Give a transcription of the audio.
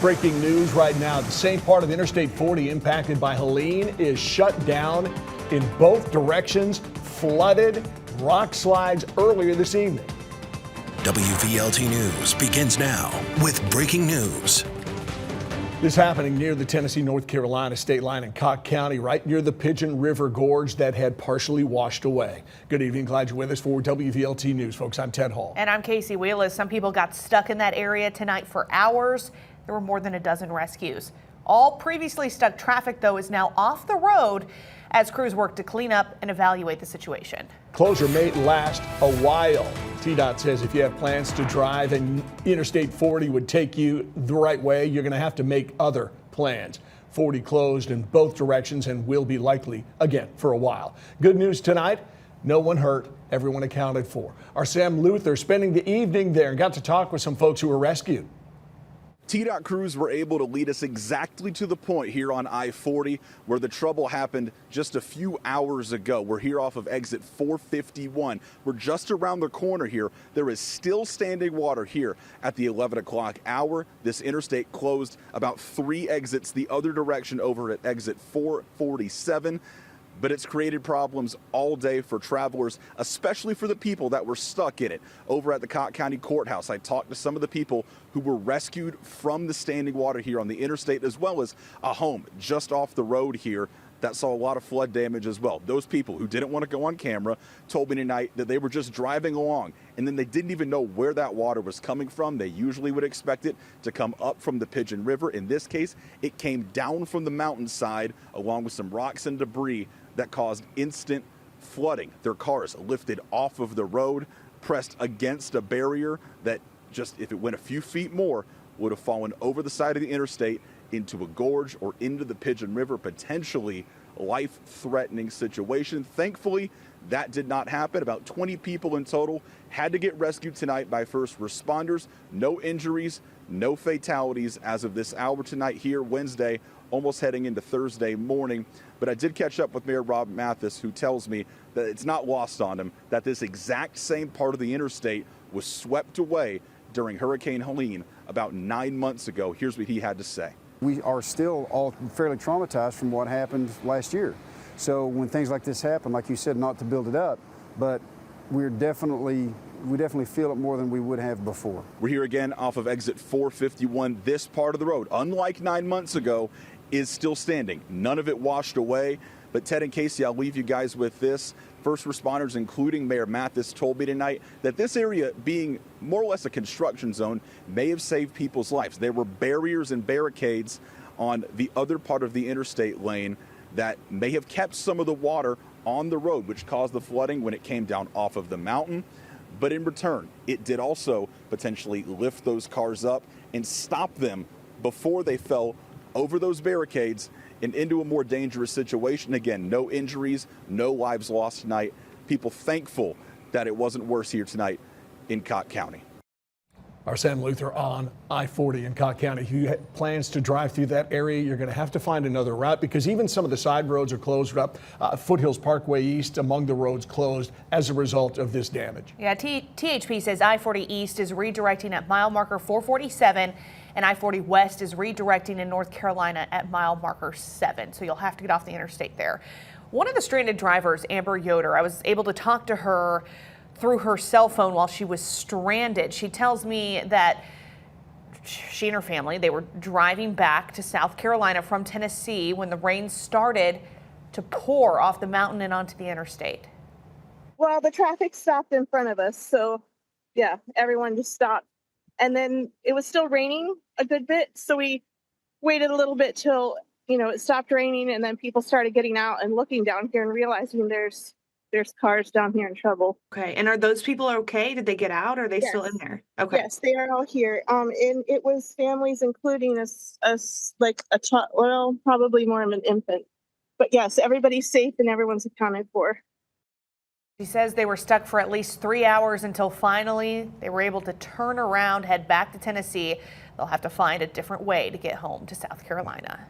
Breaking news right now. The same part of Interstate 40 impacted by Helene is shut down in both directions, flooded, rock slides earlier this evening. WVLT News begins now with breaking news. This happening near the Tennessee-North Carolina state line in Cocke County, right near the Pigeon River Gorge that had partially washed away. Good evening, glad you're with us for WVLT News, folks. I'm Ted Hall. And I'm Casey Wheelis. Some people got stuck in that area tonight for hours. There were more than a dozen rescues. All previously stuck traffic, though, is now off the road as crews work to clean up and evaluate the situation. Closure may last a while. TDOT says if you have plans to drive and Interstate 40 would take you the right way, you're going to have to make other plans. 40 closed in both directions and will be likely again for a while. Good news tonight, no one hurt, everyone accounted for. Our Sam Luther spending the evening there and got to talk with some folks who were rescued. TDOT crews were able to lead us exactly to the point here on I-40 where the trouble happened just a few hours ago. We're here off of exit 451. We're just around the corner here. There is still standing water here at the 11 o'clock hour. This interstate closed about 3 exits the other direction over at exit 447. But it's created problems all day for travelers, especially for the people that were stuck in it. Over at the Cocke County Courthouse, I talked to some of the people who were rescued from the standing water here on the interstate, as well as a home just off the road here that saw a lot of flood damage as well. Those people who didn't want to go on camera told me tonight that they were just driving along and then they didn't even know where that water was coming from. They usually would expect it to come up from the Pigeon River. In this case, it came down from the mountainside along with some rocks and debris that caused instant flooding. Their cars lifted off of the road, pressed against a barrier that just, if it went a few feet more, would have fallen over the side of the interstate into a gorge or into the Pigeon River, potentially life-threatening situation. Thankfully, that did not happen. About 20 people in total had to get rescued tonight by first responders. No injuries, no fatalities as of this hour tonight here Wednesday, almost heading into Thursday morning. But I did catch up with Mayor Rob Mathis, who tells me that it's not lost on him that this exact same part of the interstate was swept away during Hurricane Helene about 9 months ago. Here's what he had to say. We are still all fairly traumatized from what happened last year. So when things like this happen, like you said, not to build it up, but we definitely feel it more than we would have before. We're here again off of exit 451. This part of the road, unlike 9 months ago, is still standing. None of it washed away. But Ted and Casey, I'll leave you guys with this. First responders, including Mayor Mathis, told me tonight that this area, being more or less a construction zone, may have saved people's lives. There were barriers and barricades on the other part of the interstate lane that may have kept some of the water on the road, which caused the flooding when it came down off of the mountain. But in return, it did also potentially lift those cars up and stop them before they fell over those barricades and into a more dangerous situation. Again, no injuries, no lives lost tonight. People thankful that it wasn't worse here tonight in Cocke County. Our Sam Luther on I-40 in Cocke County. If you plans to drive through that area, you're going to have to find another route because even some of the side roads are closed up. Foothills Parkway East among the roads closed as a result of this damage. Yeah, THP says I-40 East is redirecting at mile marker 447 and I-40 West is redirecting in North Carolina at mile marker 7. So you'll have to get off the interstate there. One of the stranded drivers, Amber Yoder, I was able to talk to her through her cell phone while she was stranded. She tells me that she and her family, they were driving back to South Carolina from Tennessee when the rain started to pour off the mountain and onto the interstate. Well, the traffic stopped in front of us. So yeah, everyone just stopped. And then it was still raining a good bit. So we waited a little bit till, it stopped raining. And then people started getting out and looking down here and realizing there's cars down here in trouble. Okay. And are those people okay? Did they get out or are they still in there? Okay. Yes, they are all here. And it was families, including us like a child, well, probably more of an infant. But yes, everybody's safe and everyone's accounted for. She says they were stuck for at least 3 hours until finally they were able to turn around, head back to Tennessee. They'll have to find a different way to get home to South Carolina.